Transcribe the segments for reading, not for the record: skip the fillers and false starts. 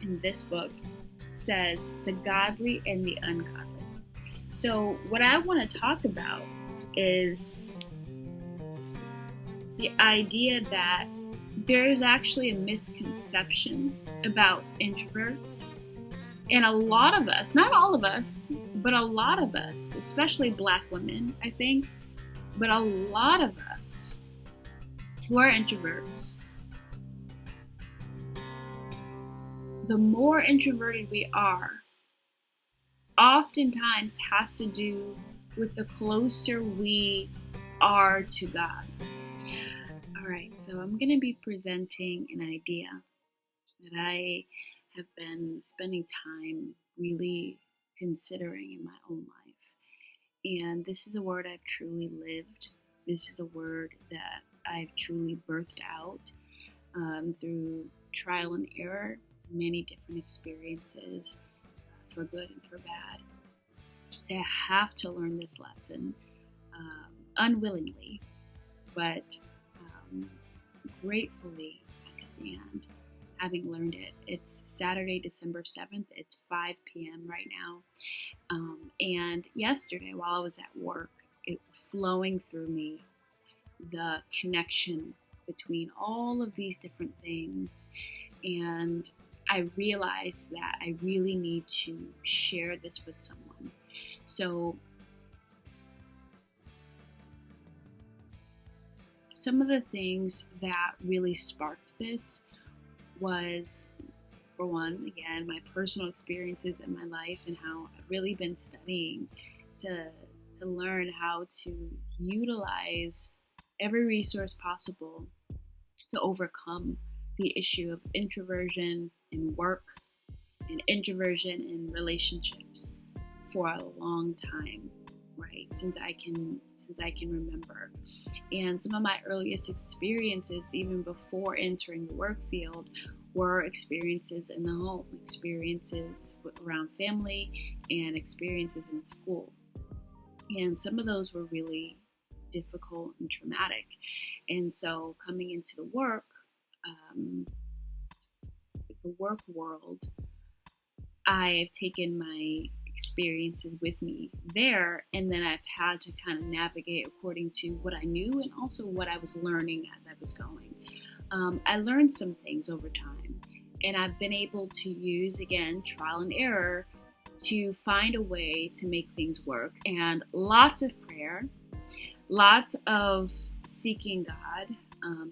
in this book says the godly and the ungodly. So what I want to talk about is the idea that there is actually a misconception about introverts. And a lot of us, not all of us, but a lot of us, especially Black women, I think, but a lot of us who are introverts, the more introverted we are, oftentimes has to do with the closer we are to God. All right, so I'm going to be presenting an idea that I have been spending time really considering in my own life. And this is a word I've truly lived. This is a word that I've truly birthed out through trial and error, many different experiences, for good and for bad. To have to learn this lesson unwillingly, but gratefully I stand having learned it. It's Saturday, December 7th. It's 5 p.m. right now. And yesterday while I was at work, it was flowing through me, the connection between all of these different things. And I realized that I really need to share this with someone. So some of the things that really sparked this was, for one, again, my personal experiences in my life and how I've really been studying to learn how to utilize every resource possible to overcome the issue of introversion in work and introversion in relationships for a long time, right? Since I can remember. And some of my earliest experiences, even before entering the work field, were experiences in the home, experiences around family, and experiences in school. And some of those were really difficult and traumatic. And so coming into the work world, I've taken my experiences with me there, and then I've had to kind of navigate according to what I knew and also what I was learning as I was going. I learned some things over time, and I've been able to use, again, trial and error to find a way to make things work, and lots of prayer, lots of seeking God,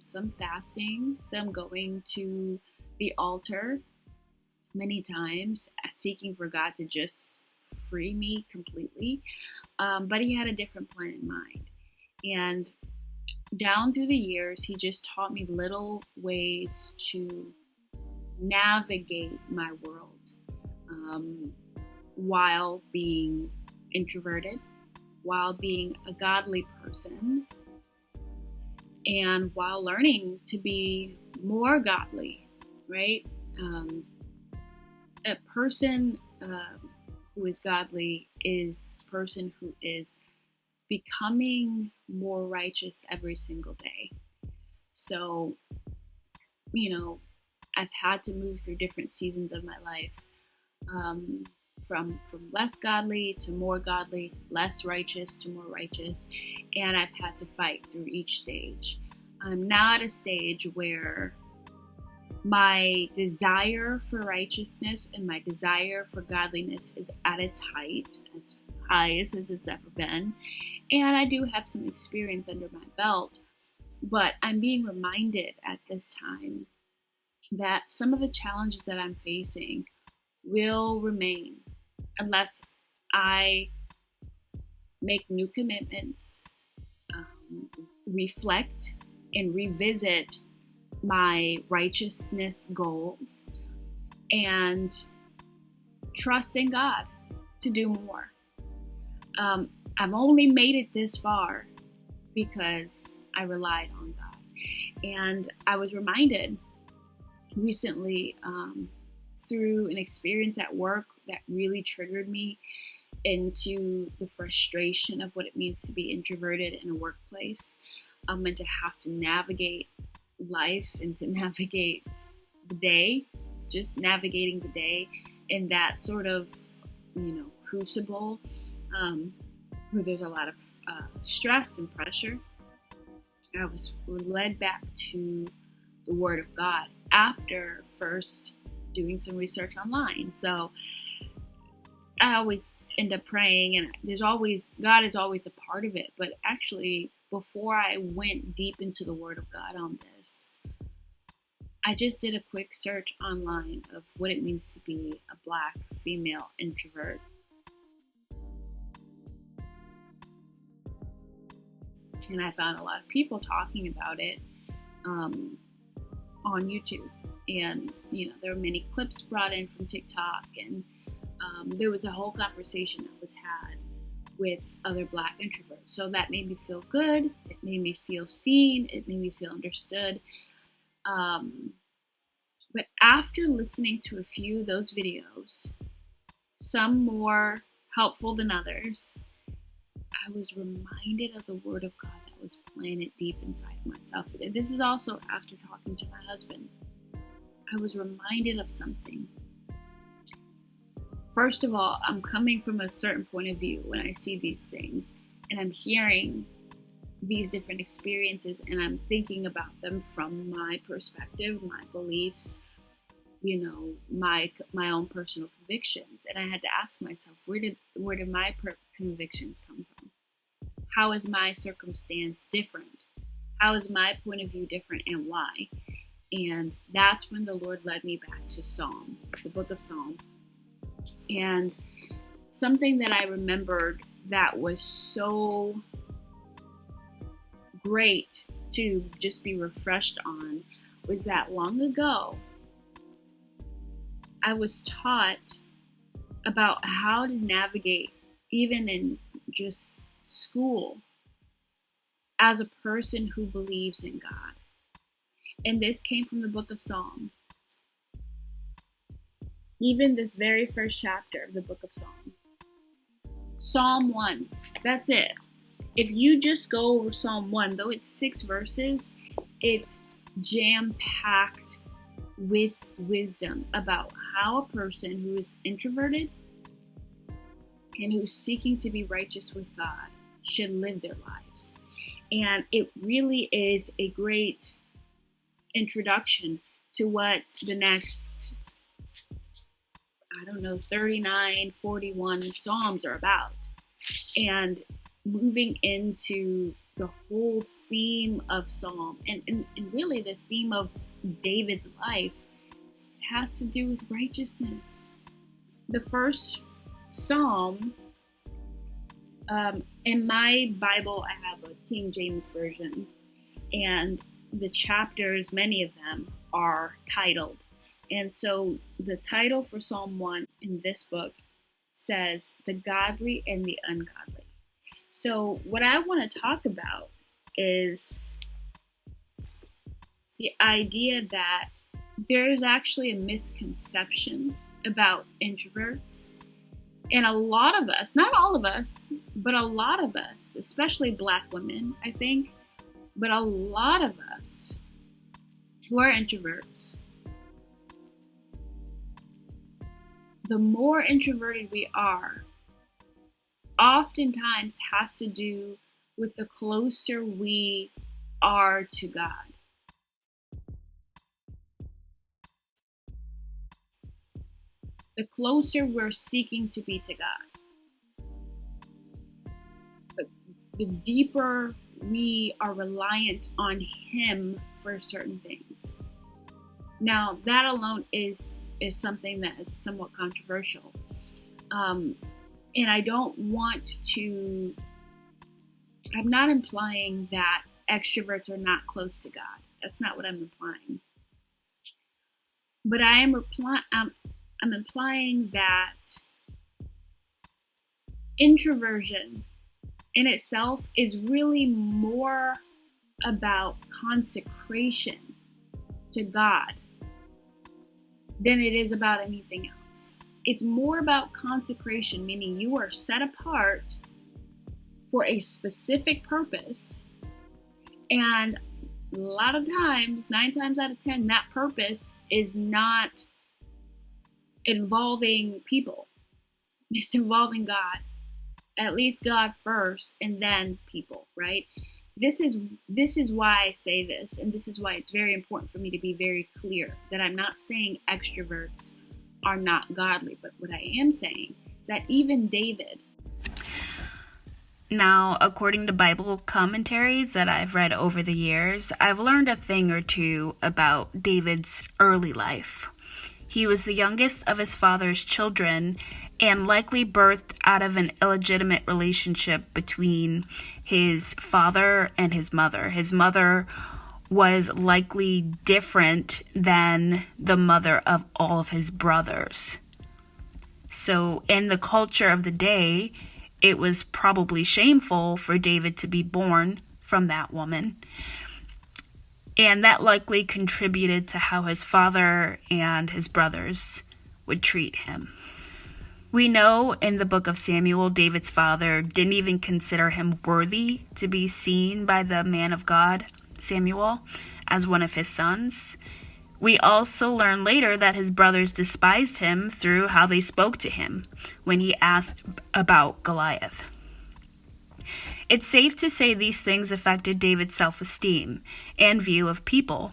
some fasting, some going to the altar many times, seeking for God to just free me completely. But he had a different plan in mind. And down through the years, he just taught me little ways to navigate my world while being introverted, while being a godly person, and while learning to be more godly, right? A person who is godly is a person who is becoming more righteous every single day. So, I've had to move through different seasons of my life, from less godly to more godly, less righteous to more righteous, and I've had to fight through each stage. I'm now at a stage where my desire for righteousness and my desire for godliness is at its height, as highest as it's ever been. And I do have some experience under my belt, but I'm being reminded at this time that some of the challenges that I'm facing will remain unless I make new commitments, reflect and revisit my righteousness goals, and trust in God to do more. I've only made it this far because I relied on God. And I was reminded recently through an experience at work that really triggered me into the frustration of what it means to be introverted in a workplace, and to have to navigate life and to navigate the day just navigating the day in that sort of, crucible where there's a lot of stress and pressure, I was led back to the Word of God after first doing some research online. So I always end up praying, and God is always a part of it. But actually, before I went deep into the Word of God on this, I just did a quick search online of what it means to be a Black female introvert. And I found a lot of people talking about it on YouTube. And, there were many clips brought in from TikTok. And there was a whole conversation that was had with other Black introverts. So that made me feel good. It made me feel seen. It made me feel understood. But after listening to a few of those videos, some more helpful than others, I was reminded of the Word of God that was planted deep inside of myself. This is also after talking to my husband. I was reminded of something. First of all, I'm coming from a certain point of view when I see these things, and I'm hearing these different experiences, and I'm thinking about them from my perspective, my beliefs, my own personal convictions. And I had to ask myself, where did my convictions come from? How is my circumstance different? How is my point of view different, and why? And that's when the Lord led me back to Psalm, the book of Psalm. And something that I remembered that was so great to just be refreshed on was that long ago, I was taught about how to navigate, even in just school, as a person who believes in God. And this came from the book of Psalm. Even this very first chapter of the book of Psalm. Psalm 1. That's it. If you just go over Psalm 1, though it's 6 verses, it's jam-packed with wisdom about how a person who is introverted and who's seeking to be righteous with God should live their lives. And it really is a great introduction to what the next 39, 41 Psalms are about. And moving into the whole theme of Psalm, and really the theme of David's life, has to do with righteousness. The first Psalm, in my Bible, I have a King James version, and the chapters, many of them, are titled. And so the title for Psalm 1 in this book says, "The Godly and the Ungodly." So what I want to talk about is the idea that there is actually a misconception about introverts. And a lot of us, not all of us, but a lot of us, especially Black women, I think, but a lot of us who are introverts, the more introverted we are, oftentimes has to do with the closer we are to God. The closer we're seeking to be to God. The deeper we are reliant on Him for certain things. Now, that alone is something that is somewhat controversial. And I don't want to, I'm not implying that extroverts are not close to God. That's not what I'm implying. But I'm implying that introversion in itself is really more about consecration to God than it is about anything else. It's more about consecration, meaning you are set apart for a specific purpose. And a lot of times, 9 times out of 10, that purpose is not involving people. It's involving God, at least God first, and then people, right? This is why I say this, and this is why it's very important for me to be very clear that I'm not saying extroverts are not godly, but what I am saying is that even David. Now, according to Bible commentaries that I've read over the years, I've learned a thing or two about David's early life. He was the youngest of his father's children and likely birthed out of an illegitimate relationship between his father and his mother. His mother was likely different than the mother of all of his brothers. So in the culture of the day, it was probably shameful for David to be born from that woman. And that likely contributed to how his father and his brothers would treat him. We know in the book of Samuel, David's father didn't even consider him worthy to be seen by the man of God, Samuel, as one of his sons. We also learn later that his brothers despised him through how they spoke to him when he asked about Goliath. It's safe to say these things affected David's self-esteem and view of people.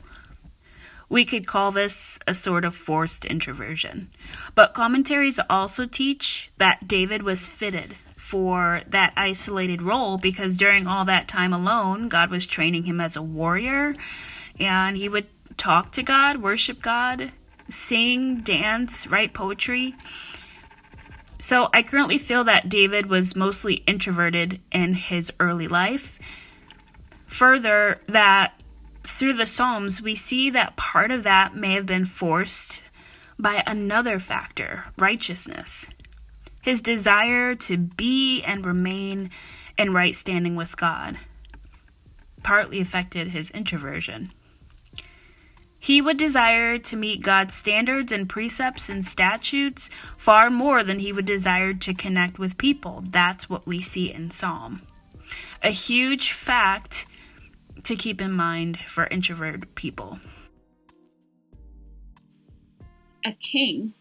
We could call this a sort of forced introversion. But commentaries also teach that David was fitted for that isolated role because during all that time alone, God was training him as a warrior, and he would talk to God, worship God, sing, dance, write poetry. So I currently feel that David was mostly introverted in his early life. Further, that through the Psalms, we see that part of that may have been forced by another factor, righteousness. His desire to be and remain in right standing with God partly affected his introversion. He would desire to meet God's standards and precepts and statutes far more than he would desire to connect with people. That's what we see in Psalm. A huge fact to keep in mind for introverted people. A king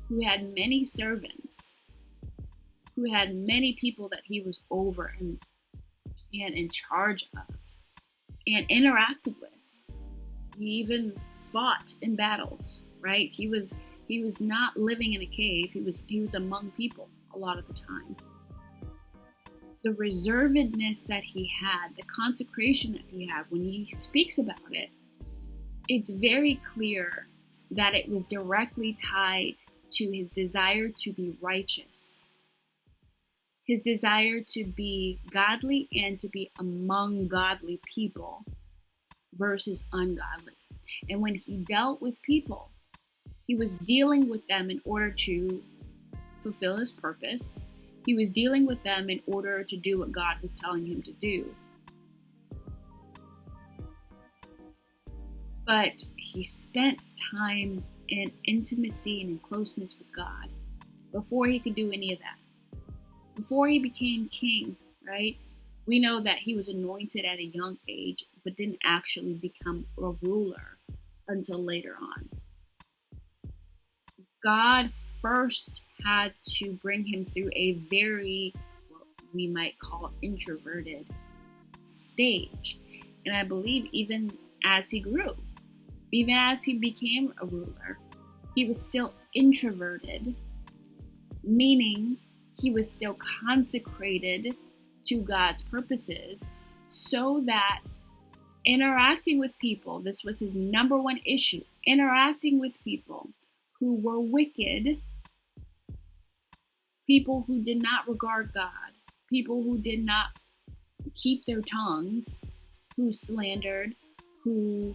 who had many servants, who had many people that he was over and in charge of and interacted with. He even fought in battles, right? He was not living in a cave. He was among people a lot of the time. The reservedness that he had, the consecration that he had, when he speaks about it, it's very clear that it was directly tied to his desire to be righteous, his desire to be godly and to be among godly people versus ungodly. And when he dealt with people, he was dealing with them in order to fulfill his purpose. He was dealing with them in order to do what God was telling him to do. But he spent time in intimacy and in closeness with God before he could do any of that. Before he became king, right? We know that he was anointed at a young age, but didn't actually become a ruler until later on. God first had to bring him through a very, what we might call introverted stage. And I believe even as he grew, even as he became a ruler, he was still introverted, meaning he was still consecrated to God's purposes, so that interacting with people, this was his number one issue, interacting with people who were wicked, people who did not regard God, people who did not keep their tongues, who slandered, who,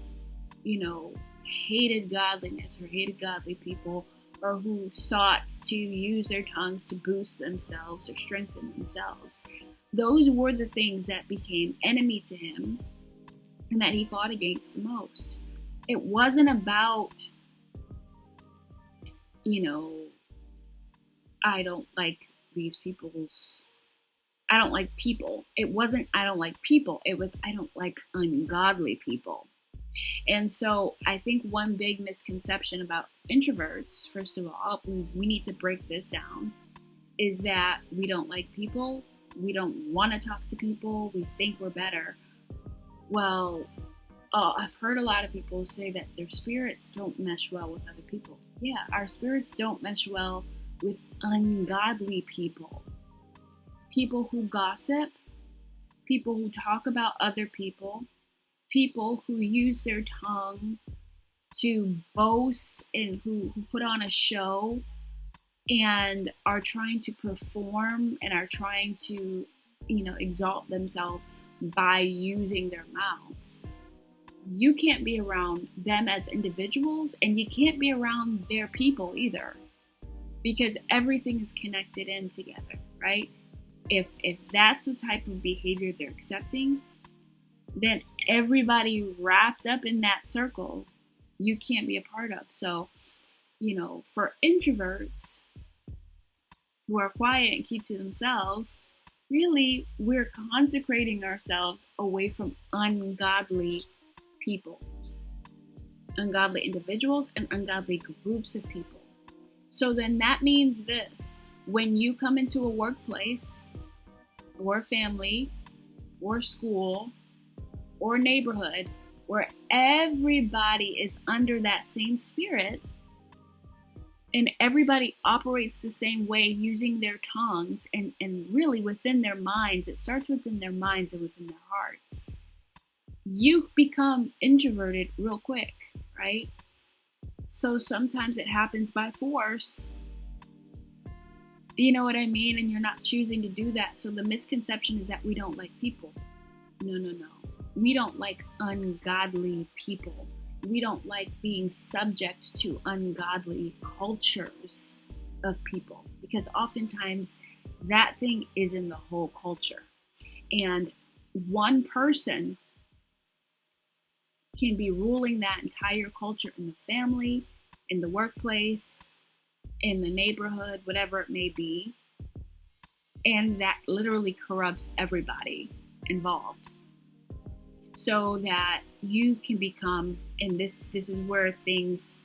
hated godliness or hated godly people, or who sought to use their tongues to boost themselves or strengthen themselves. Those were the things that became enemy to him and that he fought against the most. It wasn't about, I don't like these people's, I don't like people. It wasn't, I don't like people. It was, I don't like ungodly people. And so I think one big misconception about introverts, first of all, we need to break this down, is that we don't like people, we don't want to talk to people, we think we're better. Well, I've heard a lot of people say that their spirits don't mesh well with other people. Yeah, our spirits don't mesh well with ungodly people. People who gossip, people who talk about other people, people who use their tongue to boast and who put on a show and are trying to perform and are trying to, exalt themselves by using their mouths. You can't be around them as individuals, and you can't be around their people either, because everything is connected in together, right? If that's the type of behavior they're accepting, then everybody wrapped up in that circle, you can't be a part of. So, for introverts who are quiet and keep to themselves, really, we're consecrating ourselves away from ungodly people, ungodly individuals, and ungodly groups of people. So then that means this: when you come into a workplace or family or school or neighborhood where everybody is under that same spirit and everybody operates the same way, using their tongues and really within their minds, it starts within their minds and within their hearts, you become introverted real quick, right? So sometimes it happens by force. You know what I mean? And you're not choosing to do that. So the misconception is that we don't like people. No. We don't like ungodly people. We don't like being subject to ungodly cultures of people, because oftentimes that thing is in the whole culture. And one person can be ruling that entire culture in the family, in the workplace, in the neighborhood, whatever it may be. And that literally corrupts everybody involved. So that you can become, and this is where things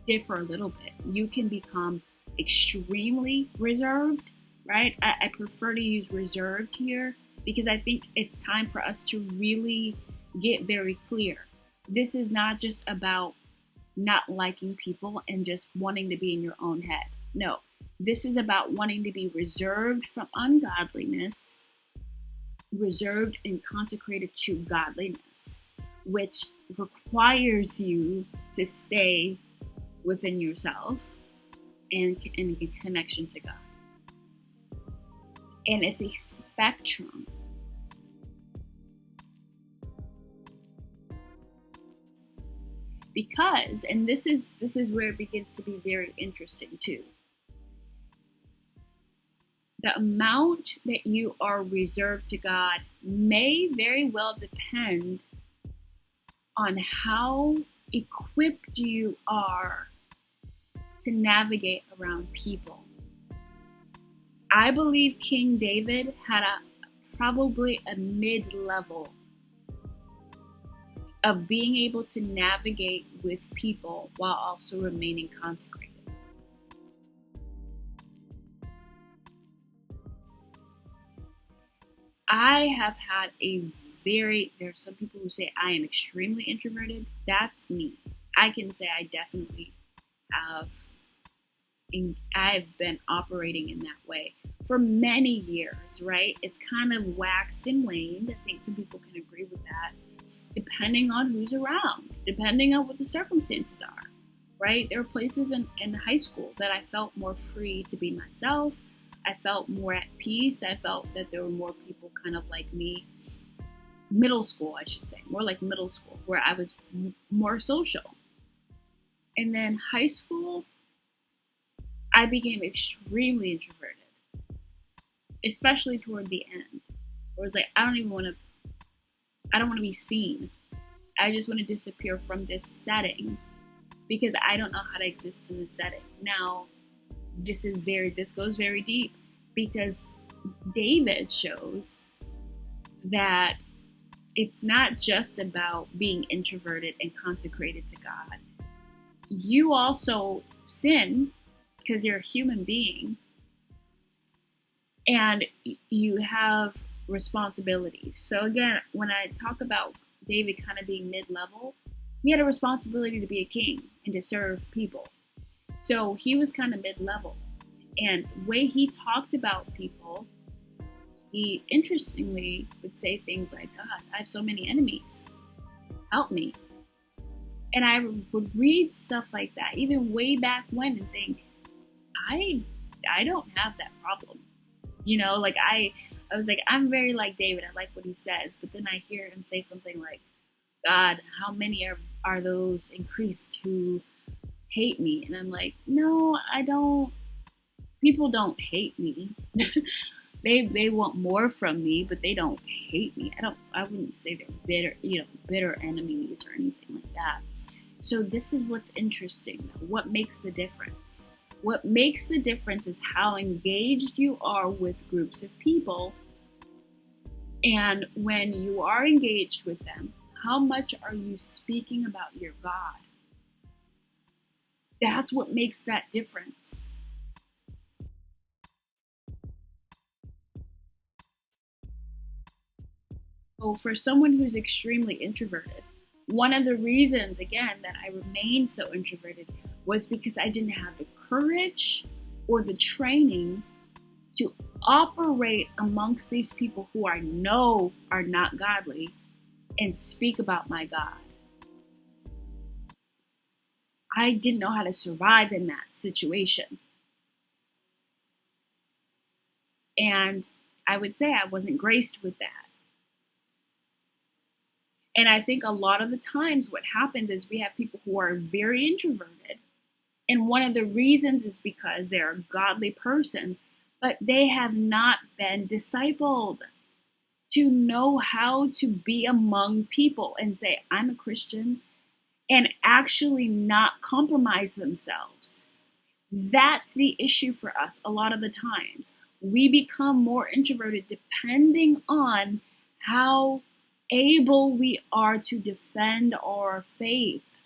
differ a little bit, you can become extremely reserved, right? I prefer to use reserved here because I think it's time for us to really get very clear. This is not just about not liking people and just wanting to be in your own head. No, this is about wanting to be reserved from ungodliness, reserved and consecrated to godliness, which requires you to stay within yourself and in connection to God. And it's a spectrum. Because, and this is where it begins to be very interesting too. The amount that you are reserved to God may very well depend on how equipped you are to navigate around people. I believe King David had probably a mid-level of being able to navigate with people while also remaining consecrated. I have had there's some people who say I am extremely introverted. That's me. I can say I definitely I've been operating in that way for many years, right? It's kind of waxed and waned. I think some people can agree with that, depending on who's around, depending on what the circumstances are, right? There were places in high school that I felt more free to be myself. I felt more at peace. I felt that there were more people kind of like me. Middle school, I should say, more like middle school, where I was more social. And then high school, I became extremely introverted, especially toward the end. It was like, I don't want to be seen. I just want to disappear from this setting because I don't know how to exist in this setting. Now, this goes very deep, because David shows that it's not just about being introverted and consecrated to God. You also sin because you're a human being, and you have responsibilities. So again, when I talk about David kind of being mid-level, he had a responsibility to be a king and to serve people. So he was kind of mid-level. And the way he talked about people, he interestingly would say things like, God, I have so many enemies. Help me. And I would read stuff like that, even way back when, and think, I don't have that problem. You know, like I was like, I'm very like David. I like what he says. But then I hear him say something like, God, how many are those increased who hate me? And I'm like, no, I don't. People don't hate me. They want more from me, but they don't hate me. I wouldn't say they're bitter enemies or anything like that. So this is what's interesting, though. What makes the difference? What makes the difference is how engaged you are with groups of people. And when you are engaged with them, how much are you speaking about your God? That's what makes that difference. So for someone who's extremely introverted, one of the reasons, again, that I remained so introverted was because I didn't have the courage or the training to operate amongst these people who I know are not godly and speak about my God. I didn't know how to survive in that situation. And I would say I wasn't graced with that. And I think a lot of the times what happens is we have people who are very introverted. And one of the reasons is because they're a godly person, but they have not been discipled to know how to be among people and say, I'm a Christian, and actually not compromise themselves. That's the issue for us a lot of the times. We become more introverted depending on how able we are to defend our faith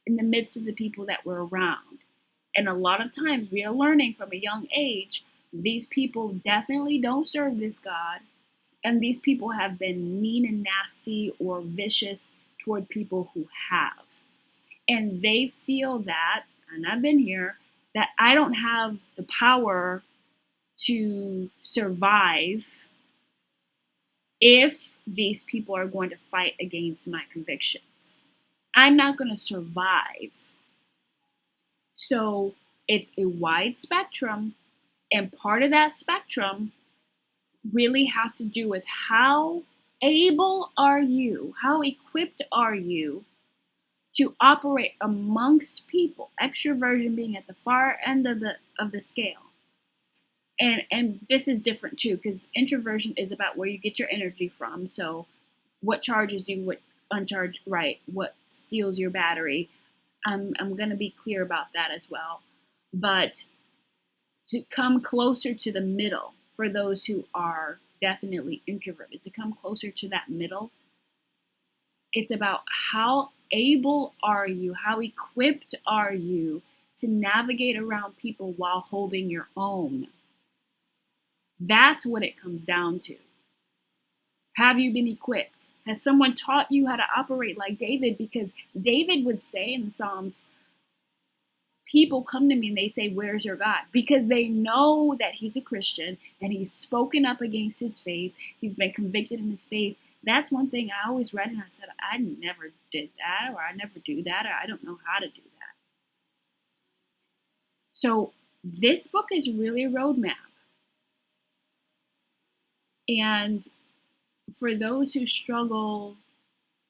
in the midst of the people that we're around. And a lot of times we are learning from a young age, these people definitely don't serve this God. And these people have been mean and nasty or vicious toward people who have. And they feel that, and I've been here, that I don't have the power to survive if these people are going to fight against my convictions. I'm not going to survive. So it's a wide spectrum, and part of that spectrum really has to do with how able are you, how equipped are you to operate amongst people, extroversion being at the far end of the scale. And this is different too, because introversion is about where you get your energy from. So what charges you, what uncharged, right, what steals your battery. I'm going to be clear about that as well. But to come closer to the middle for those who are definitely introverted, to come closer to that middle, it's about how able are you, how equipped are you to navigate around people while holding your own. That's what it comes down to. Have you been equipped? Has someone taught you how to operate like David? Because David would say in the Psalms, people come to me and they say, where's your God? Because they know that he's a Christian and he's spoken up against his faith. He's been convicted in his faith. That's one thing I always read and I said, I never did that, or I never do that, or I don't know how to do that. So this book is really a roadmap. And for those who struggle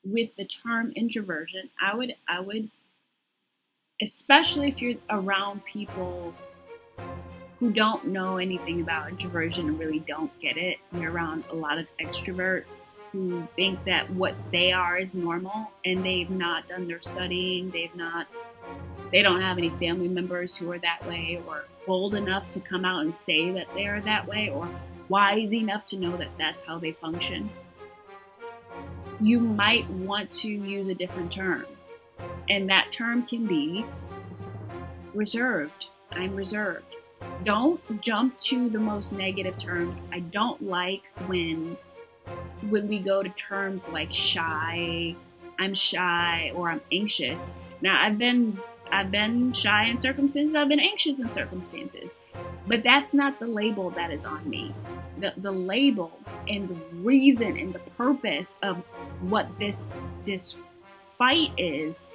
with the term introversion, I would, especially if you're around people who don't know anything about introversion and really don't get it, you're around a lot of extroverts who think that what they are is normal, and they've not done their studying, they don't have any family members who are that way, or bold enough to come out and say that they are that way, or wise enough to know that that's how they function. you might want to use a different term. And that term can be reserved. I'm reserved. Don't jump to the most negative terms. I don't like when we go to terms like shy, I'm shy, or I'm anxious. Now, I've been shy in circumstances, I've been anxious in circumstances, but that's not the label that is on me. The label and the reason and the purpose of what this fight is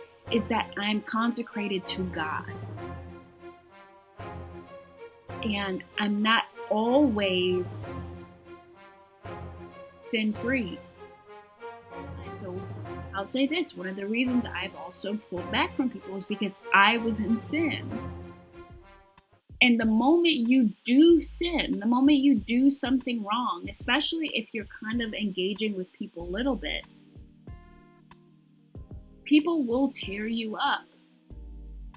that I'm consecrated to God. And I'm not always sin-free. So I'll say this, one of the reasons I've also pulled back from people is because I was in sin. And the moment you do sin, the moment you do something wrong, especially if you're kind of engaging with people a little bit, people will tear you up.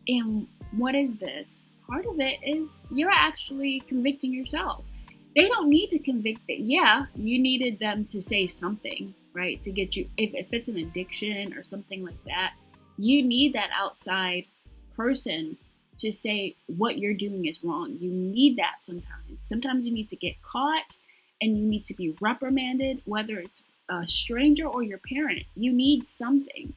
And what is this? Part of it is you're actually convicting yourself. They don't need to convict it. Yeah, you needed them to say something, right? To get you, if it's an addiction or something like that, you need that outside person to say what you're doing is wrong. You need that sometimes. Sometimes you need to get caught and you need to be reprimanded, whether it's a stranger or your parent. You need something.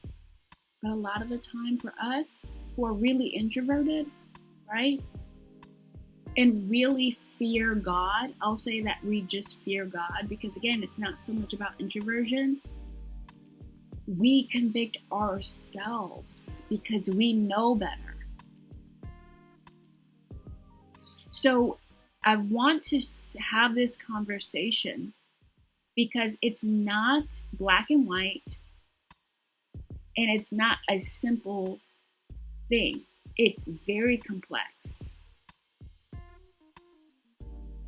But a lot of the time for us who are really introverted, right, and really fear God, I'll say that we just fear God because, again, it's not so much about introversion. We convict ourselves because we know better. So I want to have this conversation because it's not black and white and it's not a simple thing. It's very complex.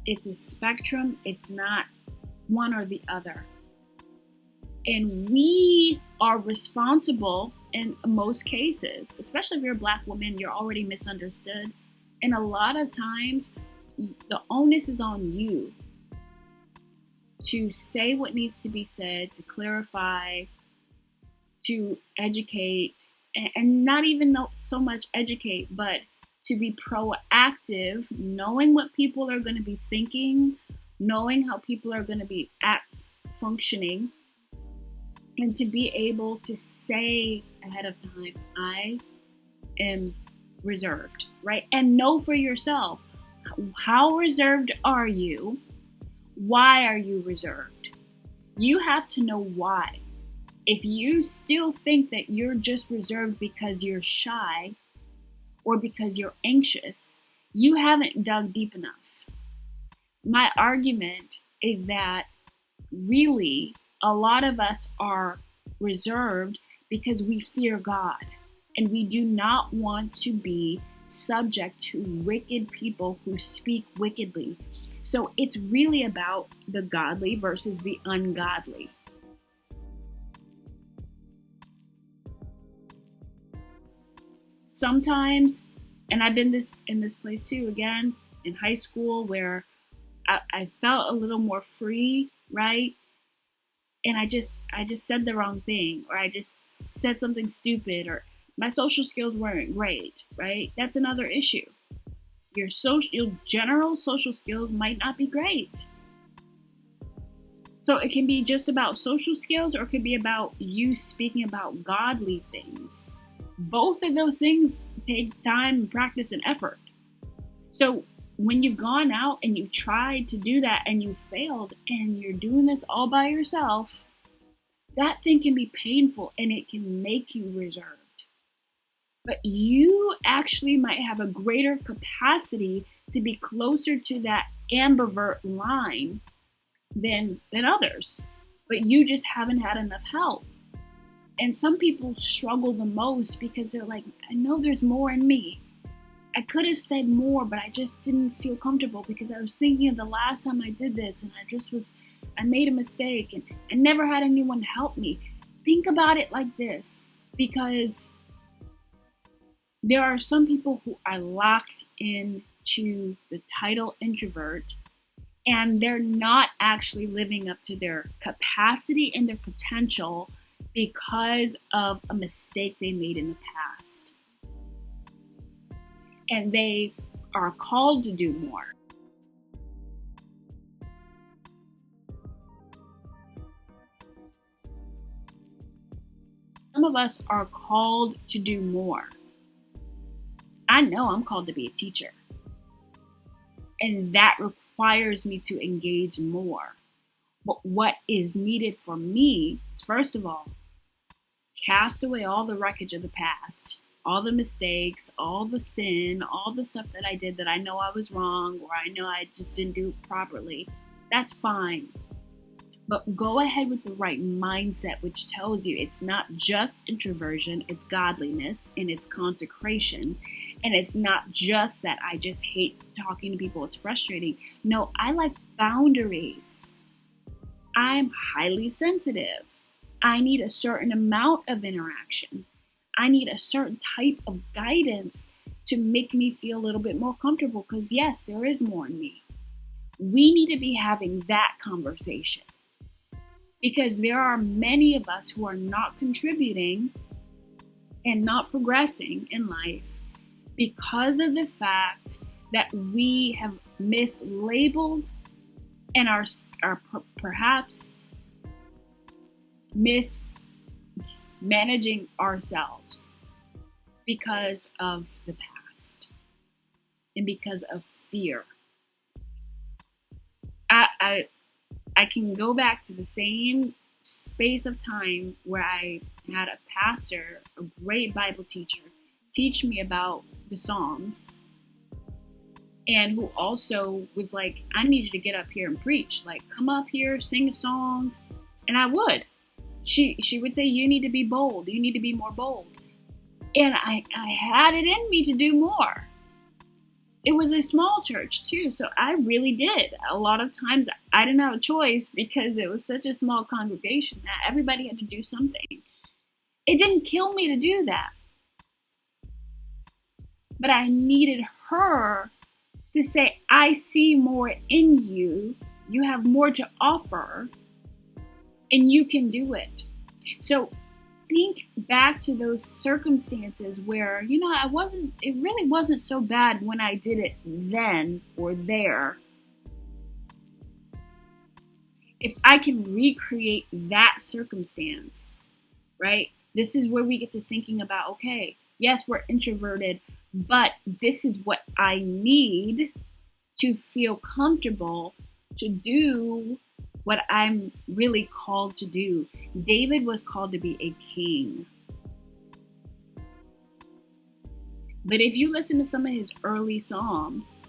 It's a spectrum. It's not one or the other. And we are responsible in most cases, especially if you're a Black woman, you're already misunderstood. And a lot of times, the onus is on you to say what needs to be said, to clarify, to educate, and not even so much educate, but to be proactive, knowing what people are going to be thinking, knowing how people are going to be functioning, and to be able to say ahead of time, I am reserved, right? And know for yourself, how reserved are you? Why are you reserved? You have to know why. If you still think that you're just reserved because you're shy or because you're anxious, you haven't dug deep enough. My argument is that really a lot of us are reserved because we fear God and we do not want to be subject to wicked people who speak wickedly. So it's really about the godly versus the ungodly. Sometimes, and I've been in this place too, again, in high school where I felt a little more free, right? And I just said the wrong thing, or I just said something stupid, or my social skills weren't great, right? That's another issue. Your general social skills might not be great. So it can be just about social skills, or it could be about you speaking about godly things. Both of those things take time, practice, and effort. So when you've gone out and you've tried to do that and you failed and you're doing this all by yourself, that thing can be painful and it can make you reserved. But you actually might have a greater capacity to be closer to that ambivert line than others. But you just haven't had enough help. And some people struggle the most because they're like, I know there's more in me. I could have said more, but I just didn't feel comfortable because I was thinking of the last time I did this and I made a mistake and I never had anyone help me. Think about it like this, because there are some people who are locked into the title introvert and they're not actually living up to their capacity and their potential because of a mistake they made in the past. And they are called to do more. Some of us are called to do more. I know I'm called to be a teacher. And that requires me to engage more. But what is needed for me is, first of all, cast away all the wreckage of the past, all the mistakes, all the sin, all the stuff that I did that I know I was wrong or I know I just didn't do properly. That's fine. But go ahead with the right mindset, which tells you it's not just introversion, it's godliness and it's consecration. And it's not just that I just hate talking to people, it's frustrating. No, I like boundaries. I'm highly sensitive. I need a certain amount of interaction. I need a certain type of guidance to make me feel a little bit more comfortable because yes, there is more in me. We need to be having that conversation. Because there are many of us who are not contributing and not progressing in life because of the fact that we have mislabeled and are perhaps mismanaging ourselves because of the past and because of fear. I can go back to the same space of time where I had a pastor, a great Bible teacher, teach me about the Psalms, and who also was like, I need you to get up here and preach. Like, come up here, sing a song. And I would. She would say, you need to be bold. You need to be more bold. And I had it in me to do more. It was a small church too, so I really did. A lot of times I didn't have a choice because it was such a small congregation that everybody had to do something. It didn't kill me to do that. But I needed her to say, I see more in you. You have more to offer and you can do it. So think back to those circumstances where, it really wasn't so bad when I did it then or there. If I can recreate that circumstance, right? This is where we get to thinking about, okay, yes, we're introverted, but this is what I need to feel comfortable to do what I'm really called to do. David was called to be a king. But if you listen to some of his early Psalms,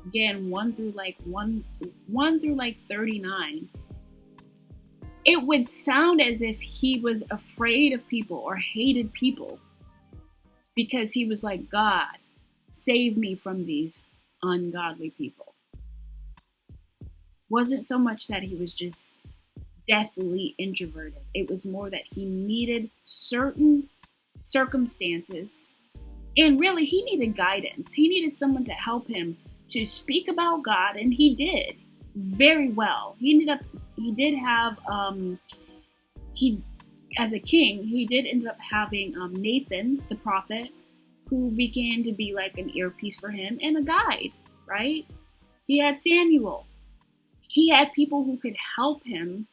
again, 1 through 39, it would sound as if he was afraid of people or hated people because he was like, God, save me from these ungodly people. Wasn't so much that he was just deathly introverted. It was more that he needed certain circumstances, and really he needed guidance. He needed someone to help him to speak about God, and he did very well. As a king, he did end up having Nathan, the prophet, who began to be like an earpiece for him and a guide, right? He had Samuel. He had people who could help him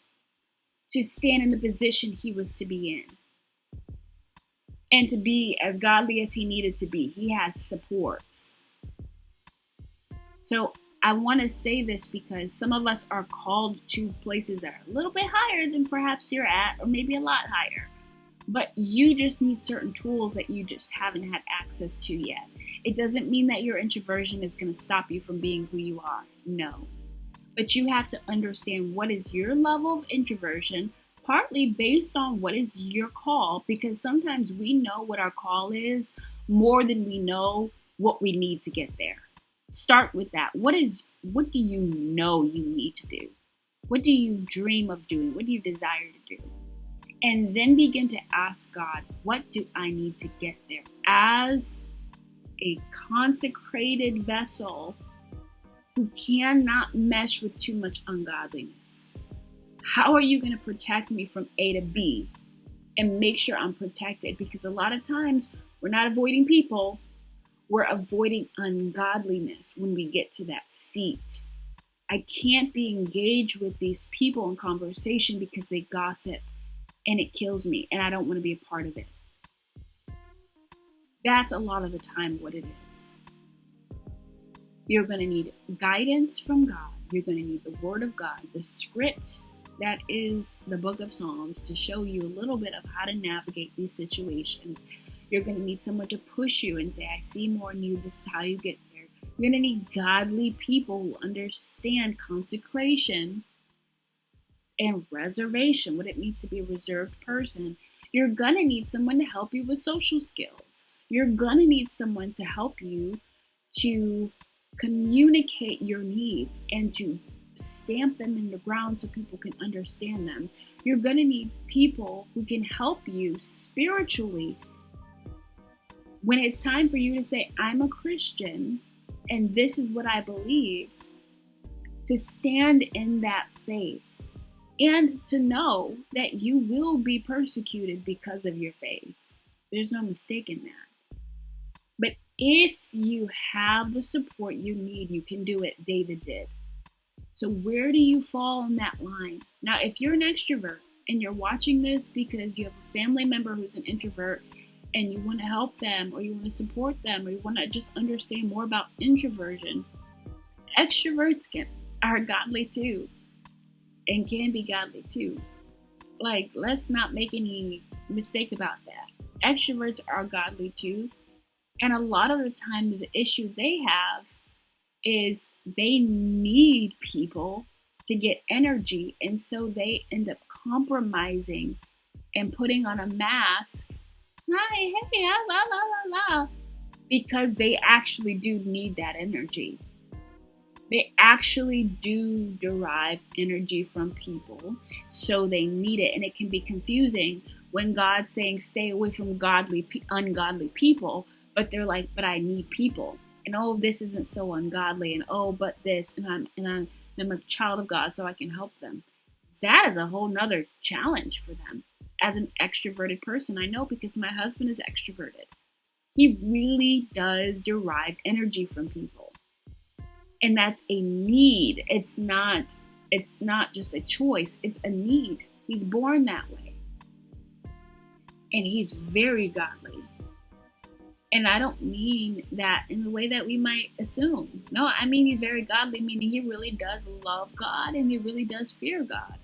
to stand in the position he was to be in and to be as godly as he needed to be. He had supports. So I want to say this because some of us are called to places that are a little bit higher than perhaps you're at, or maybe a lot higher. But you just need certain tools that you just haven't had access to yet. It doesn't mean that your introversion is going to stop you from being who you are. No. But you have to understand what is your level of introversion, partly based on what is your call, because sometimes we know what our call is more than we know what we need to get there. Start with that. What do you know you need to do? What do you dream of doing? What do you desire to do? And then begin to ask God, what do I need to get there? As a consecrated vessel who cannot mesh with too much ungodliness. How are you going to protect me from A to B and make sure I'm protected? Because a lot of times we're not avoiding people, we're avoiding ungodliness when we get to that seat. I can't be engaged with these people in conversation because they gossip and it kills me and I don't want to be a part of it. That's a lot of the time what it is. You're going to need guidance from God. You're going to need the Word of God, the script that is the book of Psalms, to show you a little bit of how to navigate these situations. You're going to need someone to push you and say, I see more in you. This is how you get there. You're going to need godly people who understand consecration and reservation, what it means to be a reserved person. You're going to need someone to help you with social skills. You're going to need someone to help you to communicate your needs and to stamp them in the ground so people can understand them. You're going to need people who can help you spiritually when it's time for you to say, I'm a Christian and this is what I believe, to stand in that faith and to know that you will be persecuted because of your faith. There's no mistake in that. But if you have the support you need, you can do it. David did. So where do you fall in that line? Now, if you're an extrovert and you're watching this because you have a family member who's an introvert and you want to help them or you want to support them or you want to just understand more about introversion, extroverts are godly too and can be godly too. Like, let's not make any mistake about that. Extroverts are godly too. And a lot of the time, the issue they have is they need people to get energy. And so they end up compromising and putting on a mask. Hi, hey, la, la, la, la, because they actually do need that energy. They actually do derive energy from people, so they need it. And it can be confusing when God's saying stay away from ungodly people, but they're like, but I need people. And oh, this isn't so ungodly. And oh, but this, and I'm a child of God, so I can help them. That is a whole nother challenge for them. As an extroverted person, I know because my husband is extroverted. He really does derive energy from people. And that's a need. It's not just a choice. It's a need. He's born that way. And he's very godly. And I don't mean that in the way that we might assume. No, I mean he's very godly, meaning he really does love God and he really does fear God.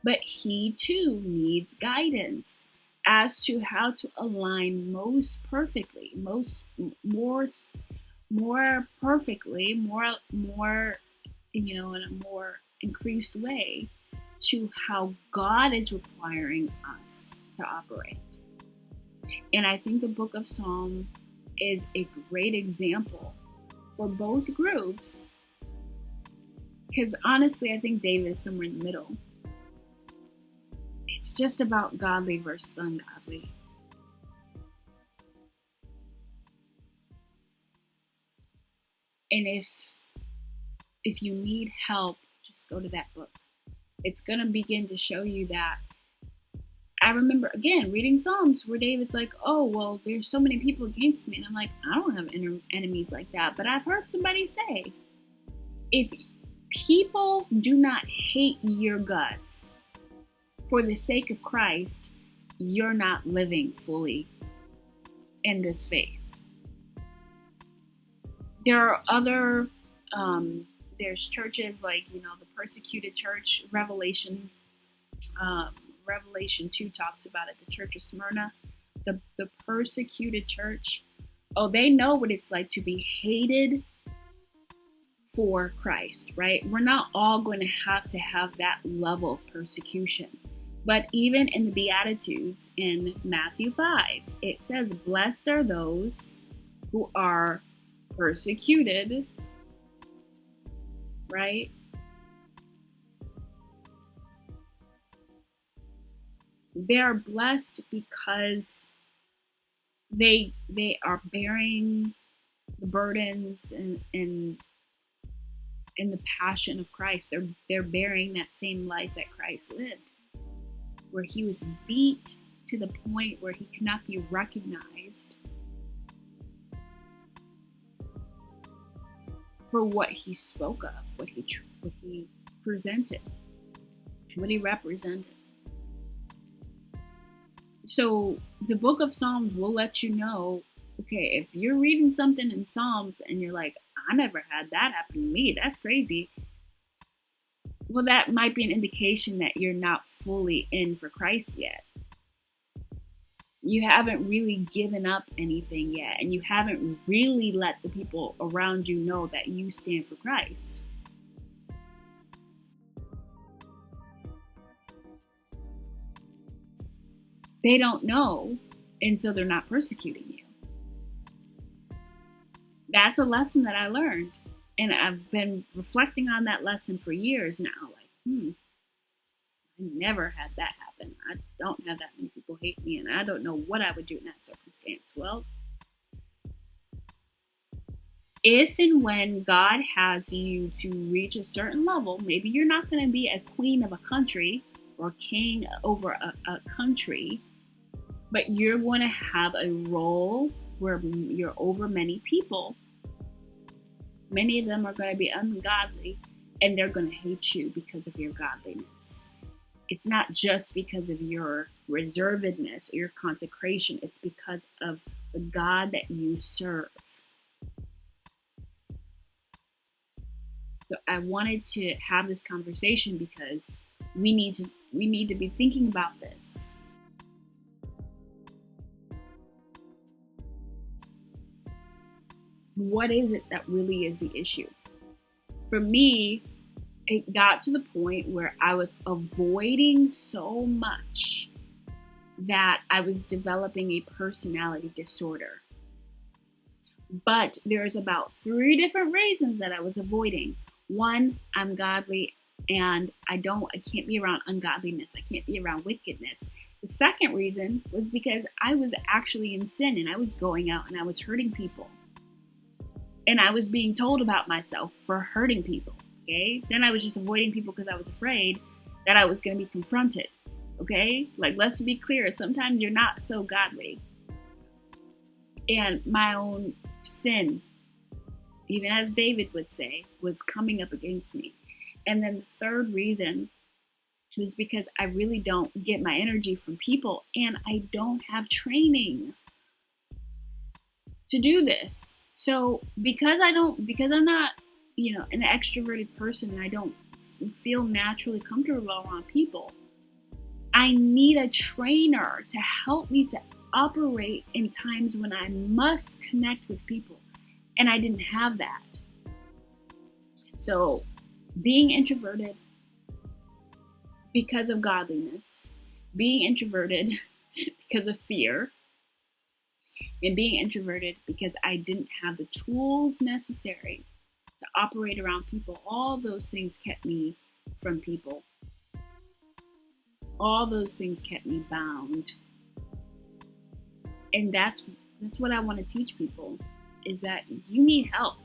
But he too needs guidance as to how to align most perfectly, more perfectly, more, in a more increased way to how God is requiring us to operate. And I think the book of Psalm is a great example for both groups. Because honestly, I think David is somewhere in the middle. It's just about godly versus ungodly. And if you need help, just go to that book. It's going to begin to show you that. I remember, again, reading Psalms where David's like, oh, well, there's so many people against me. And I'm like, I don't have enemies like that. But I've heard somebody say, if people do not hate your guts for the sake of Christ, you're not living fully in this faith. There are other, there's churches like, the persecuted church, Revelation 2 talks about it, the church of Smyrna, the persecuted church. Oh, they know what it's like to be hated for Christ, right? We're not all going to have that level of persecution. But even in the Beatitudes in Matthew 5, it says, blessed are those who are persecuted, right? They are blessed because they are bearing the burdens and in the passion of Christ. They're bearing that same life that Christ lived, where he was beat to the point where he could not be recognized for what he spoke of, what he presented, what he represented. So the book of Psalms will let you know, okay, if you're reading something in Psalms and you're like, I never had that happen to me, that's crazy. Well, that might be an indication that you're not fully in for Christ yet. You haven't really given up anything yet, and you haven't really let the people around you know that you stand for Christ. They don't know, and so they're not persecuting you. That's a lesson that I learned, and I've been reflecting on that lesson for years now. Like, I never had that happen. I don't have that many people hate me, and I don't know what I would do in that circumstance. Well, if and when God has you to reach a certain level, maybe you're not going to be a queen of a country or king over a country, but you're going to have a role where you're over many people. Many of them are going to be ungodly, and they're going to hate you because of your godliness. It's not just because of your reservedness or your consecration. It's because of the God that you serve. So I wanted to have this conversation because we need to be thinking about this. What is it that really is the issue? For me, it got to the point where I was avoiding so much that I was developing a personality disorder. But there's about 3 different reasons that I was avoiding. 1, I'm godly and I can't be around ungodliness. I can't be around wickedness. The second reason was because I was actually in sin and I was going out and I was hurting people. And I was being told about myself for hurting people, okay? Then I was just avoiding people because I was afraid that I was going to be confronted, okay? Like, let's be clear. Sometimes you're not so godly. And my own sin, even as David would say, was coming up against me. And then the third reason was because I really don't get my energy from people and I don't have training to do this. So because I'm not, an extroverted person and I don't feel naturally comfortable around people, I need a trainer to help me to operate in times when I must connect with people. And I didn't have that. So being introverted because of godliness, being introverted because of fear, and being introverted because I didn't have the tools necessary to operate around people. All those things kept me from people. All those things kept me bound. And that's what I want to teach people, is that you need help.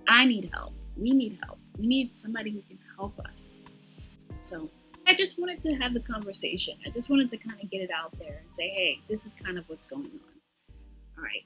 I need help. We need help. We need somebody who can help us. So I just wanted to have the conversation. I just wanted to kind of get it out there and say, hey, this is kind of what's going on. All right.